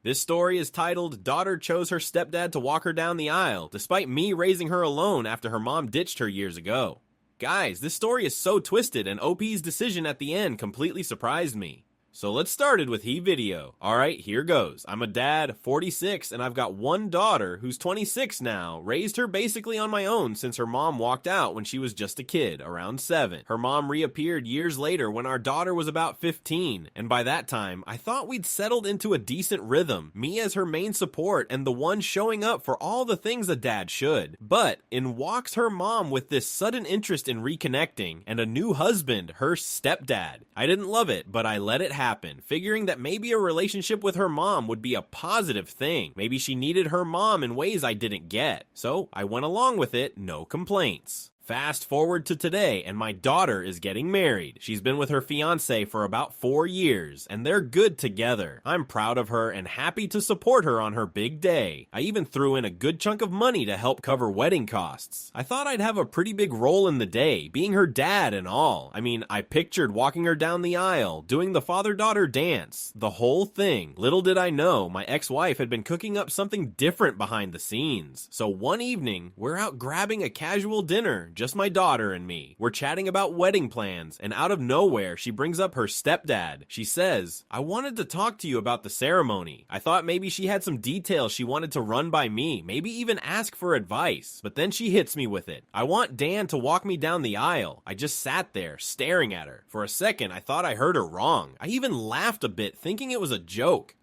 This story is titled, Daughter Chose Her Stepdad to Walk Her Down the Aisle, despite me raising her alone after her mom ditched her years ago. Guys, this story is so twisted and OP's decision at the end completely surprised me. So let's start it with He Video. Alright, here goes. I'm a dad, 46, and I've got one daughter who's 26 now. Raised her basically on my own since her mom walked out when she was just a kid, around 7. Her mom reappeared years later when our daughter was about 15, and by that time, I thought we'd settled into a decent rhythm, me as her main support and the one showing up for all the things a dad should. But in walks her mom with this sudden interest in reconnecting and a new husband, her stepdad. I didn't love it, but I let it happen, figuring that maybe a relationship with her mom would be a positive thing. Maybe she needed her mom in ways I didn't get. So I went along with it, no complaints. Fast forward to today, and my daughter is getting married. She's been with her fiancé for about 4 years, and they're good together. I'm proud of her and happy to support her on her big day. I even threw in a good chunk of money to help cover wedding costs. I thought I'd have a pretty big role in the day, being her dad and all. I mean, I pictured walking her down the aisle, doing the father-daughter dance, the whole thing. Little did I know, my ex-wife had been cooking up something different behind the scenes. So one evening, we're out grabbing a casual dinner, just my daughter and me. We're chatting about wedding plans, and out of nowhere, she brings up her stepdad. She says, I wanted to talk to you about the ceremony. I thought maybe she had some details she wanted to run by me, maybe even ask for advice. But then she hits me with it. I want Dan to walk me down the aisle. I just sat there, staring at her. For a second, I thought I heard her wrong. I even laughed a bit, thinking it was a joke.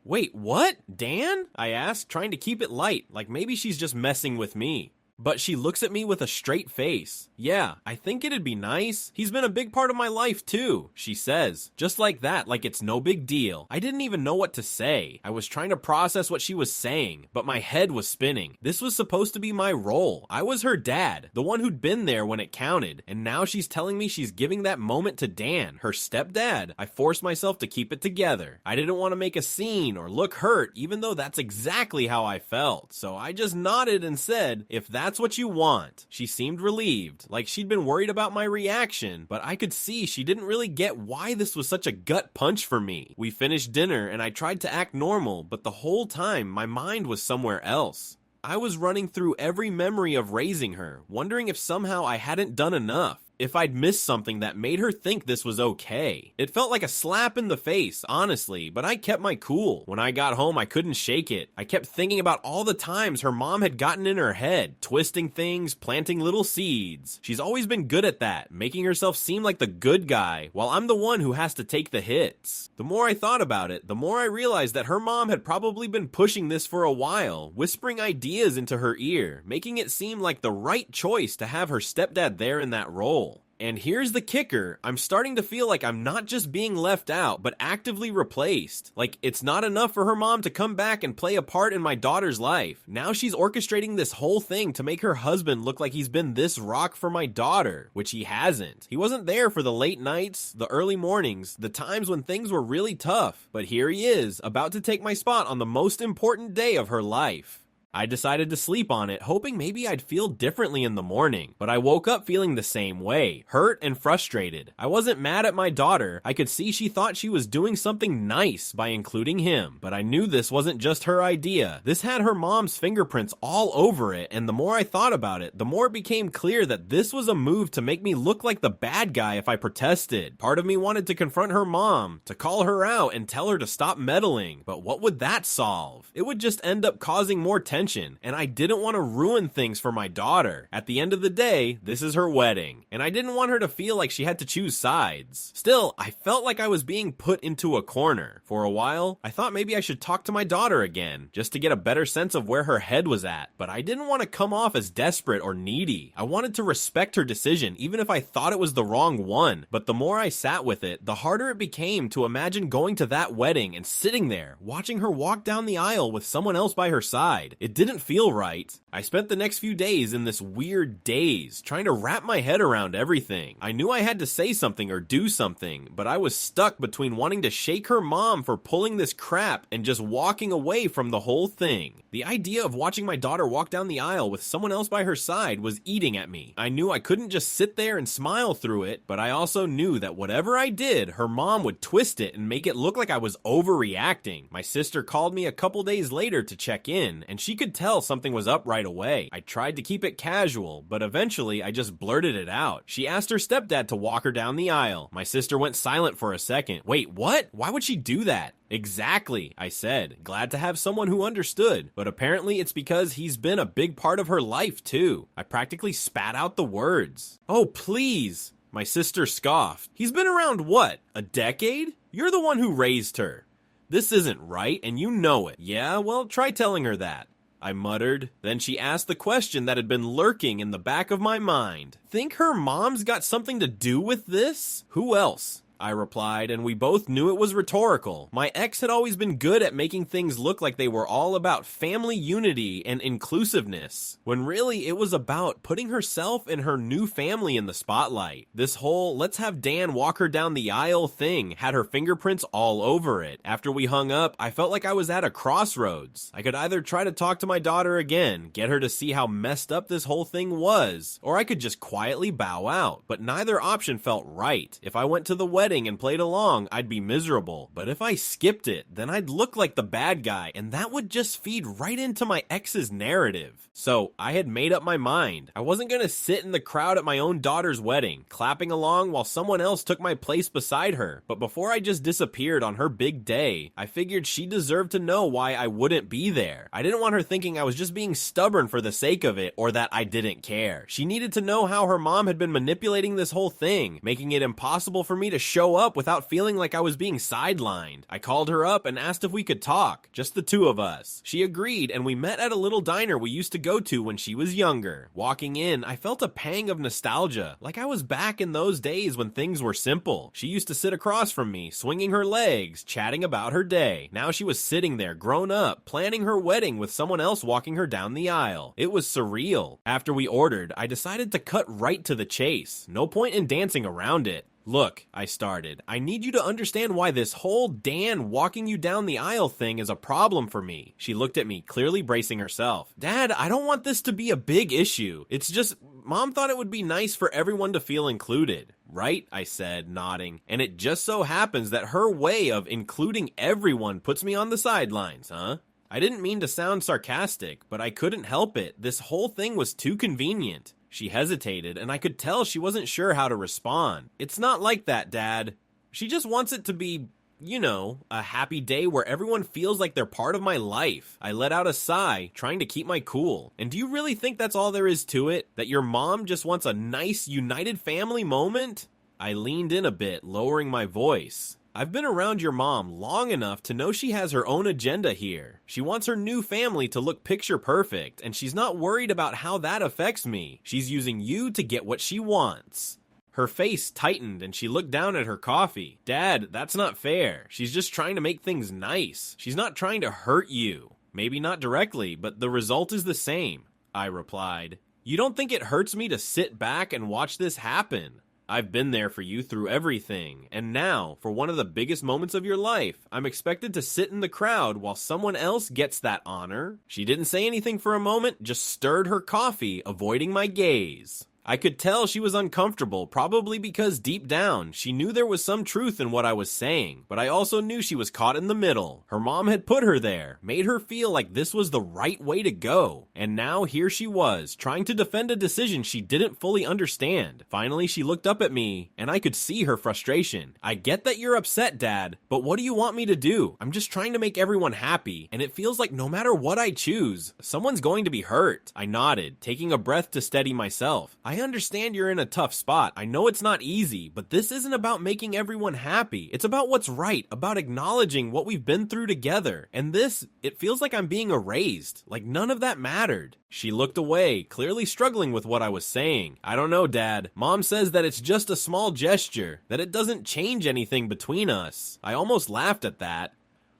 Wait, what? Dan? I asked, trying to keep it light, like maybe she's just messing with me. But she looks at me with a straight face. Yeah, I think it'd be nice. He's been a big part of my life too, she says. Just like that, like it's no big deal. I didn't even know what to say. I was trying to process what she was saying, but my head was spinning. This was supposed to be my role. I was her dad, the one who'd been there when it counted. And now she's telling me she's giving that moment to Dan, her stepdad. I forced myself to keep it together. I didn't want to make a scene or look hurt, even though that's exactly how I felt. So I just nodded and said, if that's what you want. She seemed relieved, like she'd been worried about my reaction, but I could see she didn't really get why this was such a gut punch for me. We finished dinner and I tried to act normal, but the whole time my mind was somewhere else. I was running through every memory of raising her, wondering if somehow I hadn't done enough. If I'd missed something that made her think this was okay. It felt like a slap in the face, honestly, but I kept my cool. When I got home, I couldn't shake it. I kept thinking about all the times her mom had gotten in her head, twisting things, planting little seeds. She's always been good at that, making herself seem like the good guy, while I'm the one who has to take the hits. The more I thought about it, the more I realized that her mom had probably been pushing this for a while, whispering ideas into her ear, making it seem like the right choice to have her stepdad there in that role. And here's the kicker, I'm starting to feel like I'm not just being left out, but actively replaced. Like, it's not enough for her mom to come back and play a part in my daughter's life. Now she's orchestrating this whole thing to make her husband look like he's been this rock for my daughter, which he hasn't. He wasn't there for the late nights, the early mornings, the times when things were really tough. But here he is, about to take my spot on the most important day of her life. I decided to sleep on it, hoping maybe I'd feel differently in the morning, but I woke up feeling the same way, hurt and frustrated. I wasn't mad at my daughter. I could see she thought she was doing something nice by including him, but I knew this wasn't just her idea. This had her mom's fingerprints all over it, and the more I thought about it, the more it became clear that this was a move to make me look like the bad guy if I protested. Part of me wanted to confront her mom, to call her out and tell her to stop meddling, but what would that solve? It would just end up causing more tension. And I didn't want to ruin things for my daughter. At the end of the day, this is her wedding, and I didn't want her to feel like she had to choose sides. Still, I felt like I was being put into a corner. For a while, I thought maybe I should talk to my daughter again, just to get a better sense of where her head was at, but I didn't want to come off as desperate or needy. I wanted to respect her decision, even if I thought it was the wrong one. But the more I sat with it, the harder it became to imagine going to that wedding and sitting there, watching her walk down the aisle with someone else by her side. It It didn't feel right. I spent the next few days in this weird daze, trying to wrap my head around everything. I knew I had to say something or do something, but I was stuck between wanting to shake her mom for pulling this crap and just walking away from the whole thing. The idea of watching my daughter walk down the aisle with someone else by her side was eating at me. I knew I couldn't just sit there and smile through it, but I also knew that whatever I did, her mom would twist it and make it look like I was overreacting. My sister called me a couple days later to check in, and she could tell something was up right away. I tried to keep it casual, but eventually I just blurted it out. She asked her stepdad to walk her down the aisle. My sister went silent for a second. Wait, what? Why would she do that? Exactly, I said, glad to have someone who understood, but apparently it's because he's been a big part of her life too. I practically spat out the words. Oh, please. My sister scoffed. He's been around what, a decade? You're the one who raised her. This isn't right, and you know it. Yeah, well, try telling her that, I muttered. Then she asked the question that had been lurking in the back of my mind. Think her mom's got something to do with this? Who else? I replied, and we both knew it was rhetorical. My ex had always been good at making things look like they were all about family unity and inclusiveness, when really it was about putting herself and her new family in the spotlight. This whole let's have Dan walk her down the aisle thing had her fingerprints all over it. After we hung up, I felt like I was at a crossroads. I could either try to talk to my daughter again, get her to see how messed up this whole thing was, or I could just quietly bow out. But neither option felt right. If I went to the wedding and played along, I'd be miserable. But if I skipped it, then I'd look like the bad guy, and that would just feed right into my ex's narrative. So I had made up my mind. I wasn't gonna sit in the crowd at my own daughter's wedding, clapping along while someone else took my place beside her. But before I just disappeared on her big day, I figured she deserved to know why I wouldn't be there. I didn't want her thinking I was just being stubborn for the sake of it, or that I didn't care. She needed to know how her mom had been manipulating this whole thing, making it impossible for me to show up without feeling like I was being sidelined. I called her up and asked if we could talk, just the two of us. She agreed, and we met at a little diner we used to go to when she was younger. Walking in, I felt a pang of nostalgia, like I was back in those days when things were simple. She used to sit across from me, swinging her legs, chatting about her day. Now she was sitting there, grown up, planning her wedding with someone else walking her down the aisle. It was surreal. After we ordered, I decided to cut right to the chase. No point in dancing around it. Look, I started, I need you to understand why this whole Dan walking you down the aisle thing is a problem for me. She looked at me, clearly bracing herself. Dad, I don't want this to be a big issue. It's just, Mom thought it would be nice for everyone to feel included. Right, I said, nodding. And it just so happens that her way of including everyone puts me on the sidelines, huh? I didn't mean to sound sarcastic, but I couldn't help it. This whole thing was too convenient. She hesitated, and I could tell she wasn't sure how to respond. It's not like that, Dad. She just wants it to be, you know, a happy day where everyone feels like they're part of my life. I let out a sigh, trying to keep my cool. And do you really think that's all there is to it? That your mom just wants a nice, united family moment? I leaned in a bit, lowering my voice. I've been around your mom long enough to know she has her own agenda here. She wants her new family to look picture perfect, and she's not worried about how that affects me. She's using you to get what she wants. Her face tightened and she looked down at her coffee. Dad, that's not fair. She's just trying to make things nice. She's not trying to hurt you. Maybe not directly, but the result is the same, I replied. You don't think it hurts me to sit back and watch this happen? I've been there for you through everything, and now, for one of the biggest moments of your life, I'm expected to sit in the crowd while someone else gets that honor. She didn't say anything for a moment, just stirred her coffee, avoiding my gaze. I could tell she was uncomfortable, probably because deep down, she knew there was some truth in what I was saying, but I also knew she was caught in the middle. Her mom had put her there, made her feel like this was the right way to go, and now here she was, trying to defend a decision she didn't fully understand. Finally, she looked up at me, and I could see her frustration. I get that you're upset, Dad, but what do you want me to do? I'm just trying to make everyone happy, and it feels like no matter what I choose, someone's going to be hurt. I nodded, taking a breath to steady myself. I understand you're in a tough spot. I know it's not easy, but this isn't about making everyone happy. It's about what's right, about acknowledging what we've been through together. And this, it feels like I'm being erased, like none of that mattered. She looked away, clearly struggling with what I was saying. I don't know, Dad. Mom says that it's just a small gesture, that it doesn't change anything between us. I almost laughed at that.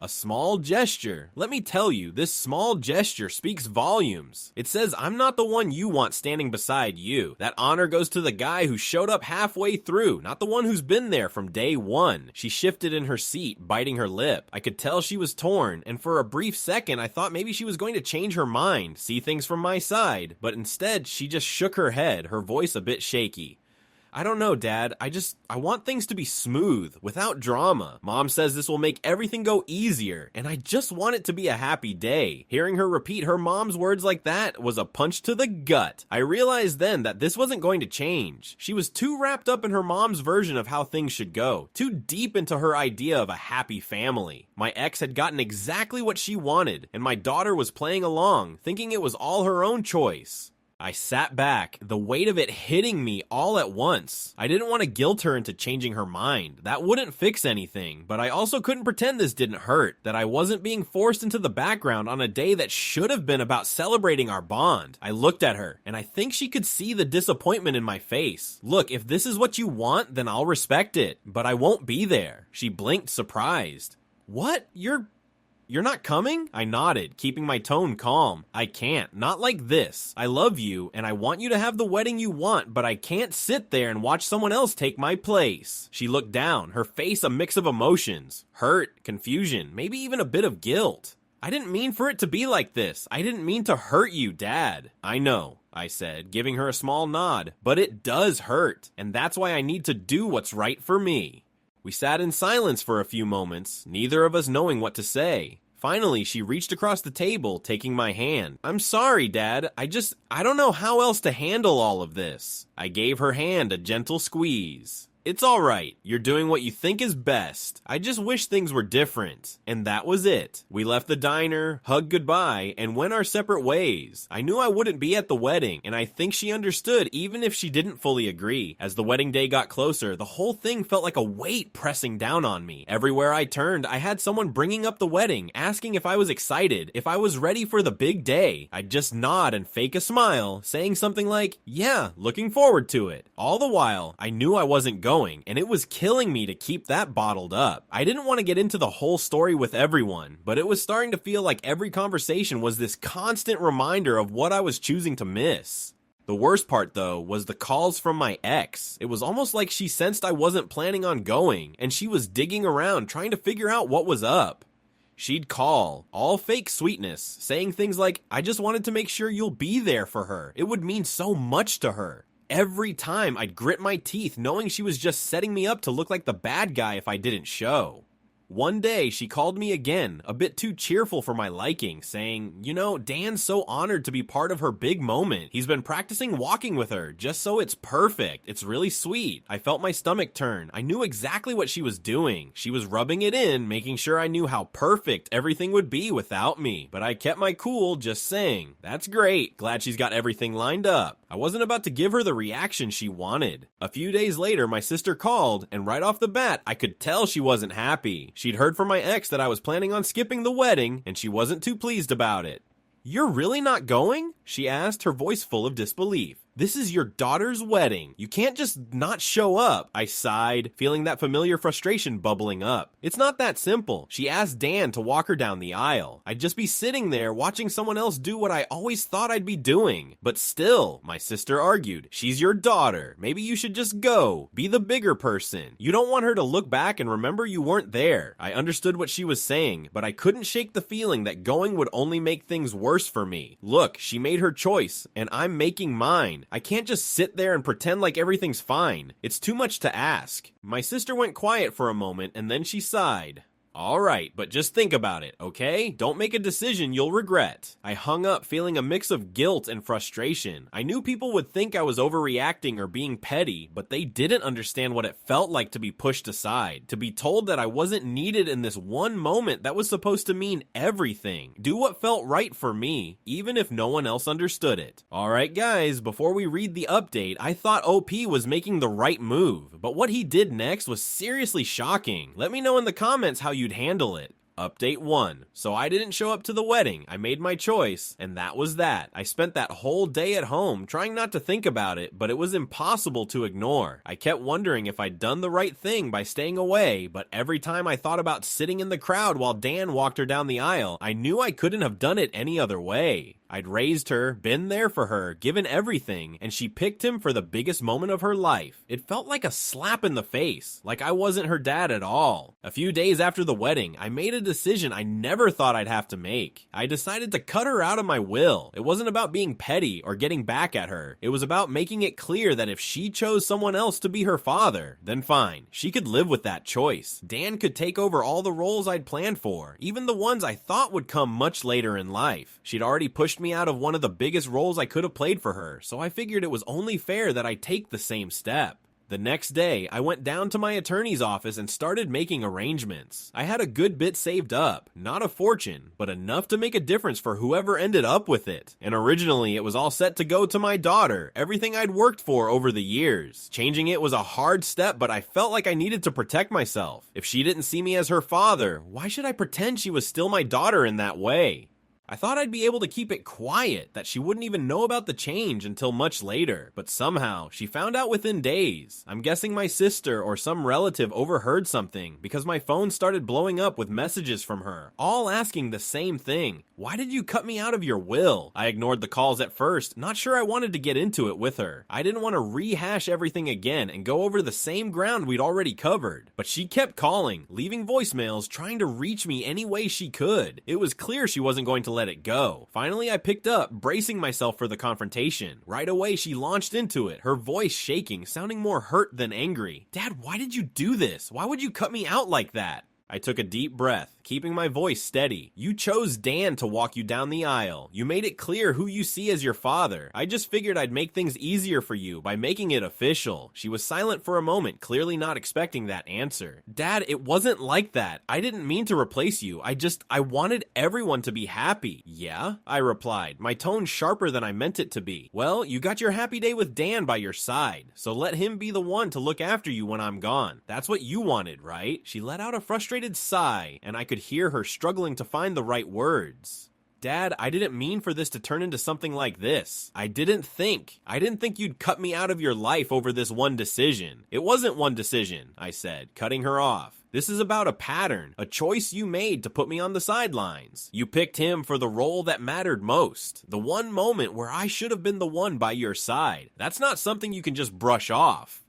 A small gesture. Let me tell you, this small gesture speaks volumes. It says I'm not the one you want standing beside you. That honor goes to the guy who showed up halfway through, not the one who's been there from day one. She shifted in her seat, biting her lip. I could tell she was torn, and for a brief second I thought maybe she was going to change her mind, see things from my side, but instead she just shook her head, her voice a bit shaky. I don't know, Dad. I want things to be smooth, without drama. Mom says this will make everything go easier, and I just want it to be a happy day. Hearing her repeat her mom's words like that was a punch to the gut. I realized then that this wasn't going to change. She was too wrapped up in her mom's version of how things should go, too deep into her idea of a happy family. My ex had gotten exactly what she wanted, and my daughter was playing along, thinking it was all her own choice. I sat back, the weight of it hitting me all at once. I didn't want to guilt her into changing her mind. That wouldn't fix anything, but I also couldn't pretend this didn't hurt, that I wasn't being forced into the background on a day that should have been about celebrating our bond. I looked at her, and I think she could see the disappointment in my face. Look, if this is what you want, then I'll respect it, but I won't be there. She blinked, surprised. What? You're not coming? I nodded, keeping my tone calm. I can't. Not like this. I love you, and I want you to have the wedding you want, but I can't sit there and watch someone else take my place. She looked down, her face a mix of emotions. Hurt, confusion, maybe even a bit of guilt. I didn't mean for it to be like this. I didn't mean to hurt you, Dad. I know, I said, giving her a small nod. But it does hurt, and that's why I need to do what's right for me. We sat in silence for a few moments, neither of us knowing what to say. Finally, she reached across the table, taking my hand. I'm sorry, Dad. I don't know how else to handle all of this. I gave her hand a gentle squeeze. It's all right. You're doing what you think is best. I just wish things were different. And that was it. We left the diner, hugged goodbye, and went our separate ways. I knew I wouldn't be at the wedding, and I think she understood even if she didn't fully agree. As the wedding day got closer, the whole thing felt like a weight pressing down on me. Everywhere I turned, I had someone bringing up the wedding, asking if I was excited, if I was ready for the big day. I'd just nod and fake a smile, saying something like, yeah, looking forward to it. All the while, I knew I wasn't going, and it was killing me to keep that bottled up. I didn't want to get into the whole story with everyone, but it was starting to feel like every conversation was this constant reminder of what I was choosing to miss. The worst part, though, was the calls from my ex. It was almost like she sensed I wasn't planning on going, and she was digging around trying to figure out what was up. She'd call, all fake sweetness, saying things like, I just wanted to make sure you'll be there for her. It would mean so much to her. Every time I'd grit my teeth knowing she was just setting me up to look like the bad guy if I didn't show. One day, she called me again, a bit too cheerful for my liking, saying, you know, Dan's so honored to be part of her big moment. He's been practicing walking with her, just so it's perfect. It's really sweet. I felt my stomach turn. I knew exactly what she was doing. She was rubbing it in, making sure I knew how perfect everything would be without me. But I kept my cool, just saying, that's great. Glad she's got everything lined up. I wasn't about to give her the reaction she wanted. A few days later, my sister called, and right off the bat, I could tell she wasn't happy. She'd heard from my ex that I was planning on skipping the wedding, and she wasn't too pleased about it. You're really not going? She asked, her voice full of disbelief. This is your daughter's wedding. You can't just not show up. I sighed, feeling that familiar frustration bubbling up. It's not that simple. She asked Dan to walk her down the aisle. I'd just be sitting there watching someone else do what I always thought I'd be doing. But still, my sister argued, she's your daughter. Maybe you should just go. Be the bigger person. You don't want her to look back and remember you weren't there. I understood what she was saying, but I couldn't shake the feeling that going would only make things worse for me. Look, she made her choice, and I'm making mine. I can't just sit there and pretend like everything's fine. It's too much to ask. My sister went quiet for a moment, and then she sighed. All right, but just think about it, okay? Don't make a decision you'll regret. I hung up feeling a mix of guilt and frustration. I knew people would think I was overreacting or being petty, but they didn't understand what it felt like to be pushed aside, to be told that I wasn't needed in this one moment that was supposed to mean everything. Do what felt right for me, even if no one else understood it. All right, guys, before we read the update, I thought OP was making the right move, but what he did next was seriously shocking. Let me know in the comments how you'd handle it. Update 1. So I didn't show up to the wedding. I made my choice, and that was that. I spent that whole day at home trying not to think about it, but it was impossible to ignore. I kept wondering if I'd done the right thing by staying away, but every time I thought about sitting in the crowd while Dan walked her down the aisle, I knew I couldn't have done it any other way. I'd raised her, been there for her, given everything, and she picked him for the biggest moment of her life. It felt like a slap in the face, like I wasn't her dad at all. A few days after the wedding, I made a decision I never thought I'd have to make. I decided to cut her out of my will. It wasn't about being petty or getting back at her. It was about making it clear that if she chose someone else to be her father, then fine, she could live with that choice. Dan could take over all the roles I'd planned for, even the ones I thought would come much later in life. She'd already pushed me out of one of the biggest roles I could have played for her, so I figured it was only fair that I take the same step. The next day, I went down to my attorney's office and started making arrangements. I had a good bit saved up, not a fortune, but enough to make a difference for whoever ended up with it. And originally, it was all set to go to my daughter, everything I'd worked for over the years. Changing it was a hard step, but I felt like I needed to protect myself. If she didn't see me as her father, why should I pretend she was still my daughter in that way? I thought I'd be able to keep it quiet, that she wouldn't even know about the change until much later, but somehow she found out within days. I'm guessing my sister or some relative overheard something because my phone started blowing up with messages from her, all asking the same thing. Why did you cut me out of your will? I ignored the calls at first, not sure I wanted to get into it with her. I didn't want to rehash everything again and go over the same ground we'd already covered. But she kept calling, leaving voicemails, trying to reach me any way she could. It was clear she wasn't going to let it go. Finally, I picked up, bracing myself for the confrontation. Right away, she launched into it, her voice shaking, sounding more hurt than angry. Dad, why did you do this? Why would you cut me out like that? I took a deep breath, keeping my voice steady. You chose Dan to walk you down the aisle. You made it clear who you see as your father. I just figured I'd make things easier for you by making it official. She was silent for a moment, clearly not expecting that answer. Dad, it wasn't like that. I didn't mean to replace you. I wanted everyone to be happy. Yeah? I replied, my tone sharper than I meant it to be. Well, you got your happy day with Dan by your side, so let him be the one to look after you when I'm gone. That's what you wanted, right? She let out a frustrated sigh, and I could hear her struggling to find the right words. Dad, I didn't mean for this to turn into something like this. I didn't think you'd cut me out of your life over this one decision. It wasn't one decision, I said, cutting her off. This is about a pattern, a choice you made to put me on the sidelines. You picked him for the role that mattered most, the one moment where I should have been the one by your side. That's not something you can just brush off.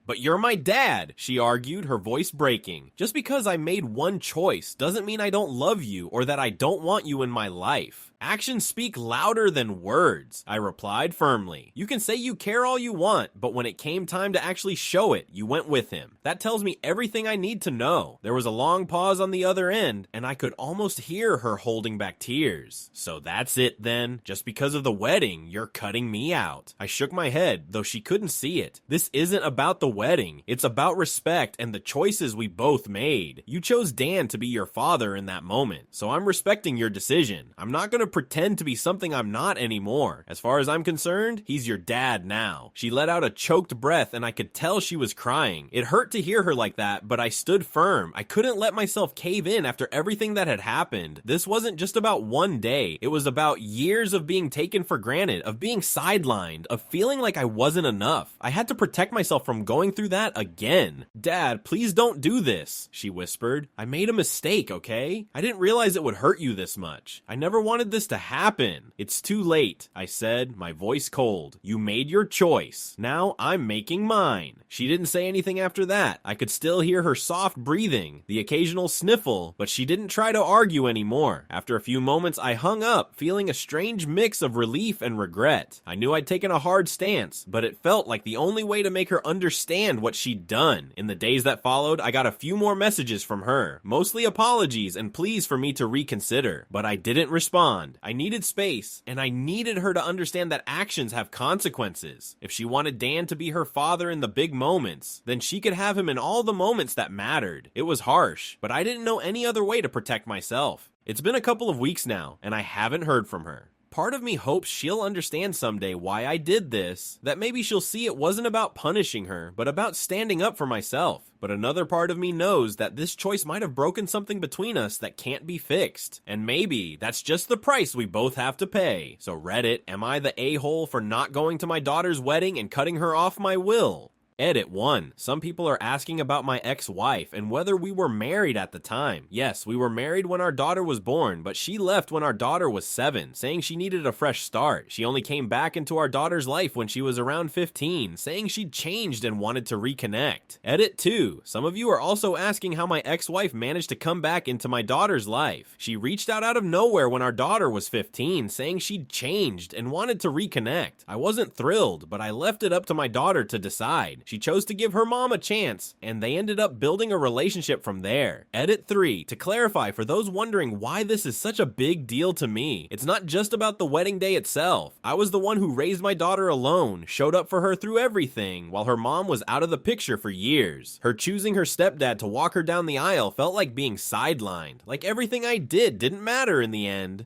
But you're my dad, she argued, her voice breaking. Just because I made one choice doesn't mean I don't love you or that I don't want you in my life. Actions speak louder than words, I replied firmly. You can say you care all you want, but when it came time to actually show it, you went with him. That tells me everything I need to know. There was a long pause on the other end, and I could almost hear her holding back tears. So that's it then. Just because of the wedding, you're cutting me out. I shook my head, though she couldn't see it. This isn't about the wedding. It's about respect and the choices we both made. You chose Dan to be your father in that moment, so I'm respecting your decision. I'm not gonna pretend to be something I'm not anymore. As far as I'm concerned, he's your dad now. She let out a choked breath and I could tell she was crying. It hurt to hear her like that, but I stood firm. I couldn't let myself cave in after everything that had happened. This wasn't just about one day. It was about years of being taken for granted, of being sidelined, of feeling like I wasn't enough. I had to protect myself from going through that again. Dad, please don't do this, she whispered. I made a mistake, okay? I didn't realize it would hurt you this much. I never wanted this to happen. It's too late, I said, my voice cold. You made your choice. Now I'm making mine. She didn't say anything after that. I could still hear her soft breathing, the occasional sniffle, but she didn't try to argue anymore. After a few moments, I hung up, feeling a strange mix of relief and regret. I knew I'd taken a hard stance, but it felt like the only way to make her understand what she'd done. In the days that followed, I got a few more messages from her, mostly apologies and pleas for me to reconsider, but I didn't respond. I needed space, and I needed her to understand that actions have consequences. If she wanted Dan to be her father in the big moments, then she could have him in all the moments that mattered. It was harsh, but I didn't know any other way to protect myself. It's been a couple of weeks now, and I haven't heard from her. Part of me hopes she'll understand someday why I did this, that maybe she'll see it wasn't about punishing her, but about standing up for myself. But another part of me knows that this choice might have broken something between us that can't be fixed. And maybe that's just the price we both have to pay. So Reddit, am I the a-hole for not going to my daughter's wedding and cutting her off my will? Edit 1. Some people are asking about my ex-wife and whether we were married at the time. Yes, we were married when our daughter was born, but she left when our daughter was 7, saying she needed a fresh start. She only came back into our daughter's life when she was around 15, saying she'd changed and wanted to reconnect. Edit 2. Some of you are also asking how my ex-wife managed to come back into my daughter's life. She reached out of nowhere when our daughter was 15, saying she'd changed and wanted to reconnect. I wasn't thrilled, but I left it up to my daughter to decide. She chose to give her mom a chance, and they ended up building a relationship from there. Edit 3. To clarify, for those wondering why this is such a big deal to me, it's not just about the wedding day itself. I was the one who raised my daughter alone, showed up for her through everything, while her mom was out of the picture for years. Her choosing her stepdad to walk her down the aisle felt like being sidelined, like everything I did didn't matter in the end.